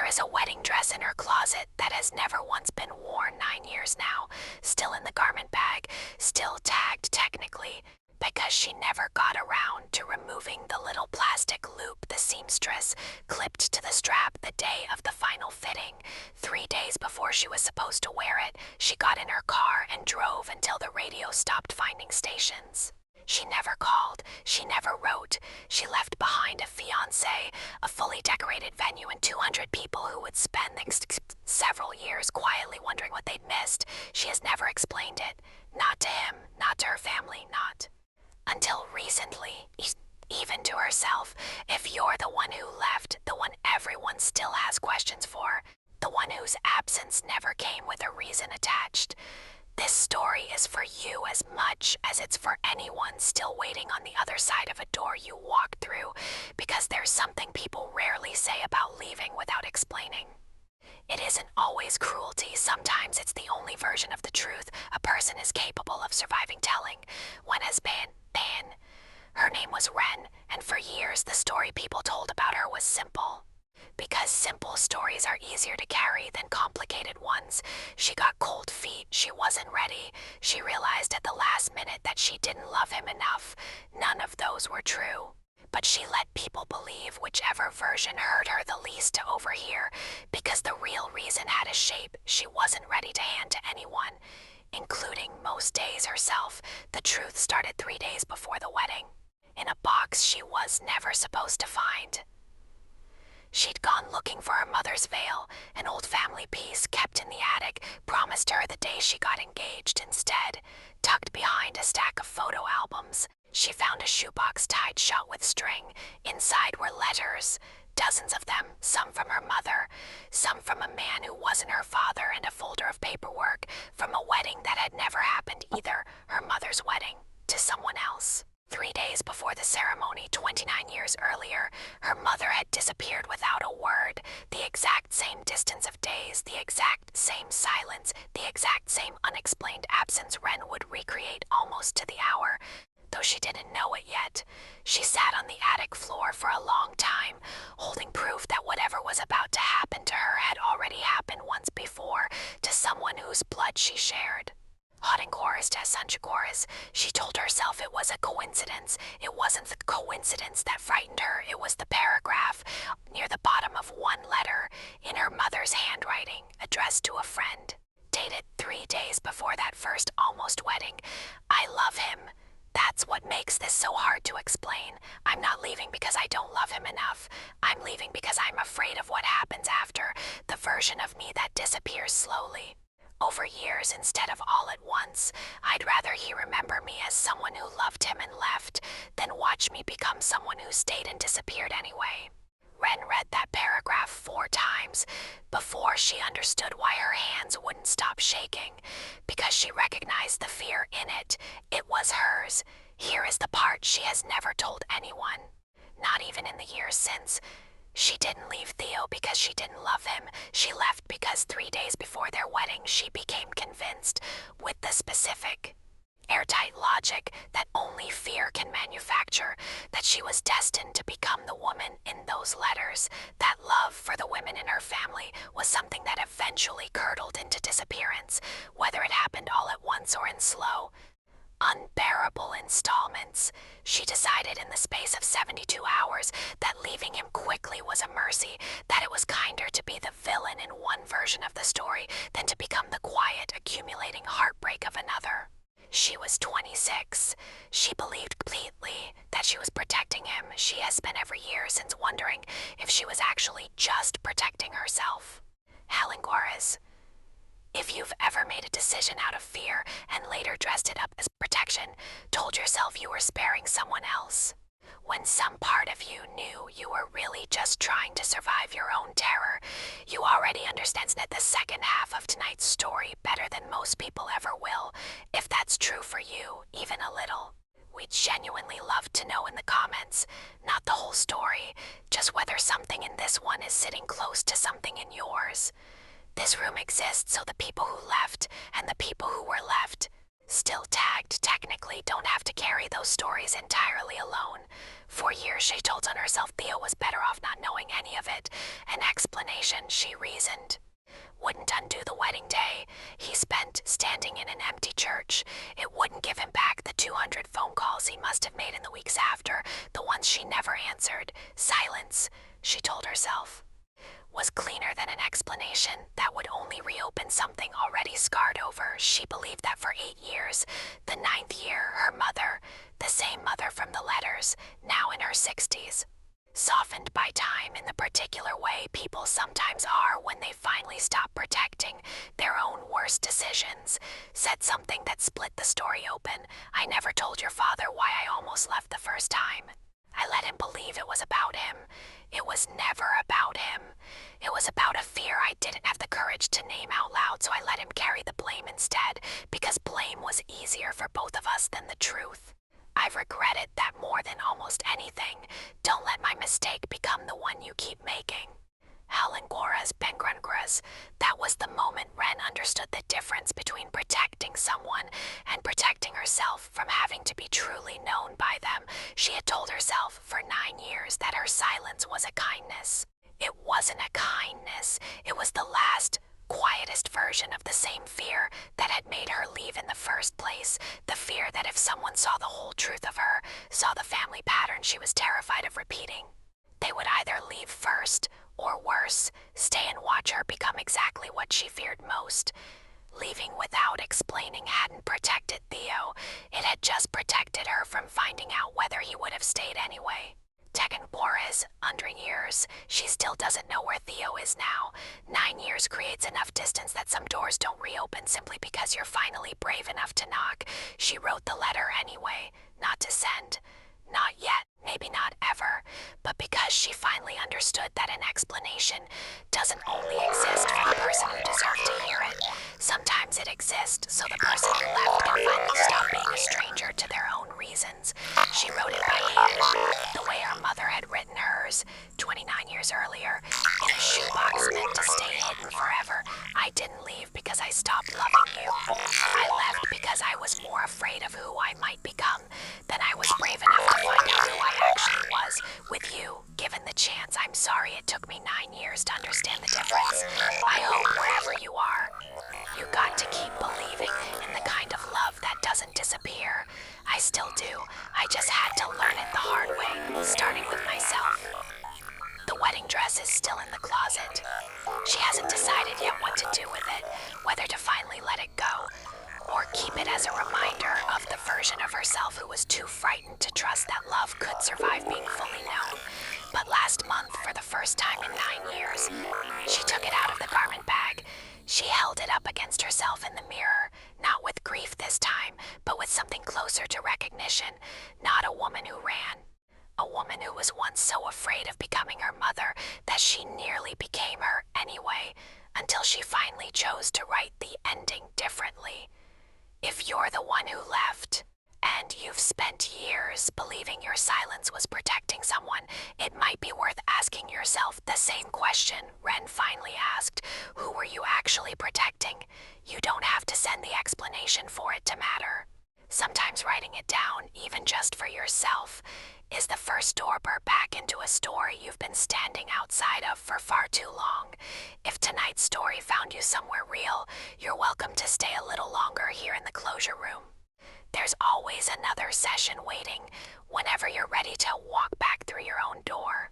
There is a wedding dress in her closet that has never once been worn 9 years now, still in the garment bag, still tagged technically, because she never got around to removing the little plastic loop the seamstress clipped to the strap the day of the final fitting. 3 days before she was supposed to wear it, she got in her car and drove until the radio stopped finding stations. She never called, she never wrote. She left behind a fiancé, a fully decorated venue, and 200 people who would spend the next several years quietly wondering what they'd missed. She has never explained it. Not to him, not to her family, not. Until recently, even to herself. If you're the one who left, the one everyone still has questions for, the one whose absence never came with a reason attached. This story is for you as much as it's for anyone still waiting on the other side of a door you walked through, because there's something people rarely say about leaving without explaining. It isn't always cruelty. Sometimes it's the only version of the truth a person is capable of surviving telling. One has been. Her name was Ren, and for years the story people told about her was simple. Because simple stories are easier to carry than complicated ones. She got cold feet, she wasn't ready. She realized at the last minute that she didn't love him enough. None of those were true. But she let people believe whichever version hurt her the least to overhear, because the real reason had a shape she wasn't ready to hand to anyone, including most days herself. The truth started 3 days before the wedding, in a box she was never supposed to find. She'd gone looking for her mother's veil, an old family piece kept in the attic, promised her the day she got engaged. Instead, tucked behind a stack of photo albums, she found a shoebox tied shut with string. Inside were letters, dozens of them, some from her mother, some from a man who wasn't her father, and a folder of paperwork from a wedding that had never happened either, her mother's wedding, to someone else. 3 days before the ceremony, 29 years earlier, her mother had disappeared without a word. The exact same distance of days, the exact same silence, the exact same unexplained absence Ren would recreate almost to the hour, though she didn't know it yet. She sat on the attic floor for a long time, holding proof that whatever was about to happen to her had already happened once before, to someone whose blood she shared. Hot chorus to chorus, she told herself it was a coincidence. It wasn't the coincidence that frightened her, it was the paragraph near the bottom of one letter, in her mother's handwriting, addressed to a friend, dated 3 days before that first almost wedding. I love him. That's what makes this so hard to explain. I'm not leaving because I don't love him enough. I'm leaving because I'm afraid of what happens after, the version of me that disappears slowly. Over years instead of all at once. I'd rather he remember me as someone who loved him and left than watch me become someone who stayed and disappeared anyway. Ren read that paragraph 4 times before she understood why her hands wouldn't stop shaking, because she recognized the fear in it. It was hers. Here is the part she has never told anyone, not even in the years since. She didn't leave Theo because she didn't love him. She left because 3 days before their wedding she became convinced, with the specific, airtight logic that only fear can manufacture, that she was destined to become the woman in those letters. That love for the women in her family was something that eventually curdled into disappearance, whether it happened all at once or in slow, unbearable installments. She decided in the space of 72 hours that leaving him quickly was a mercy, that it was kinder to be the villain in one version of the story than to become the quiet, accumulating heartbreak of another. She was 26. She believed completely that she was protecting him. She has spent every year since wondering if she was actually just protecting herself. Helen Juarez. If you've ever made a decision out of fear and later dressed it up as protection, told yourself you were sparing someone else, when some part of you knew you were really just trying to survive your own terror, you already understand that the second half of tonight's story better than most people ever will. If that's true for you, even a little, we'd genuinely love to know in the comments, not the whole story, just whether something in this one is sitting close to something in yours. This room exists so the people who left and the people who were left Still tagged, technically don't have to carry those stories entirely alone. For years she told on herself Theo was better off not knowing any of it. An explanation, she reasoned, wouldn't undo the wedding day he spent standing in an empty church. It wouldn't give him back the 200 phone calls he must have made in the weeks after, the ones she never answered. Silence, she told herself, was cleaner than an explanation that would only reopen something already scarred over. She believed that for 8 years, the 9th year, her mother, the same mother from the letters, now in her 60s, softened by time in the particular way people sometimes are when they finally stop protecting their own worst decisions, said something that split the story open. I never told your father why I almost left the first time. I let him believe it was about him. It was never about him. It was about a fear I didn't have the courage to name out loud, so I let him carry the blame instead, because blame was easier for both of us than the truth. I've regretted that more than almost anything. Don't let my mistake become the one you keep making. Halenguras Pengrungras. That was the moment Ren understood the difference between protecting someone and protecting herself from having to be truly known by them. She had told herself for 9 years that her silence was a kindness. It wasn't a kindness. It was the last, quietest version of the same fear that had made her leave in the first place. The fear that if someone saw the whole truth of her, saw the family pattern she was terrified of repeating, they would either leave first, or worse, stay and watch her become exactly what she feared most. Leaving without explaining hadn't protected Theo. It had just protected her from finding out whether he would have stayed anyway. Tegan Boris, under years, she still doesn't know where Theo is now. 9 years creates enough distance that some doors don't reopen simply because you're finally brave enough to knock. She wrote the letter anyway, not to send. Not yet, maybe not ever, but because she finally understood that an explanation doesn't only exist for the person who deserved to hear it. Sometimes it exists so the person who left can finally stop being a stranger to their own reasons. She wrote it by hand, the way her mother had written hers 29 years earlier, in a shoebox meant to stay hidden forever. I didn't leave because I stopped loving you. I left because I was more afraid of who I might become than I was brave enough to find out who I actually was. With you, given the chance, I'm sorry it took me 9 years to understand the difference. I hope wherever you are, you got to keep believing in the kind of love that doesn't disappear. I still do. I just had to learn it the hard way, starting with myself. The wedding dress is still in the closet. She hasn't decided yet what to do with it, whether to finally let it go, or keep it as a reminder of the version of herself who was too frightened to trust that love could survive being fully known. But last month, for the first time in 9 years, she took it out of the garment bag. She held it up against herself in the mirror, not with grief this time, but with something closer to recognition. Not a woman who ran. A woman who was once so afraid of becoming her mother that she nearly became her anyway, until she finally chose to write the ending differently. If you're the one who left, and you've spent years believing your silence was protecting someone, it might be worth asking yourself the same question Ren finally asked. Who were you actually protecting? You don't have to send the explanation for it to matter. Sometimes writing it down, even just for yourself, is the first doorway back into a story you've been standing outside of for far too long. If tonight's story found you somewhere real, you're welcome to stay a little longer here in the closure room. There's always another session waiting whenever you're ready to walk back through your own door.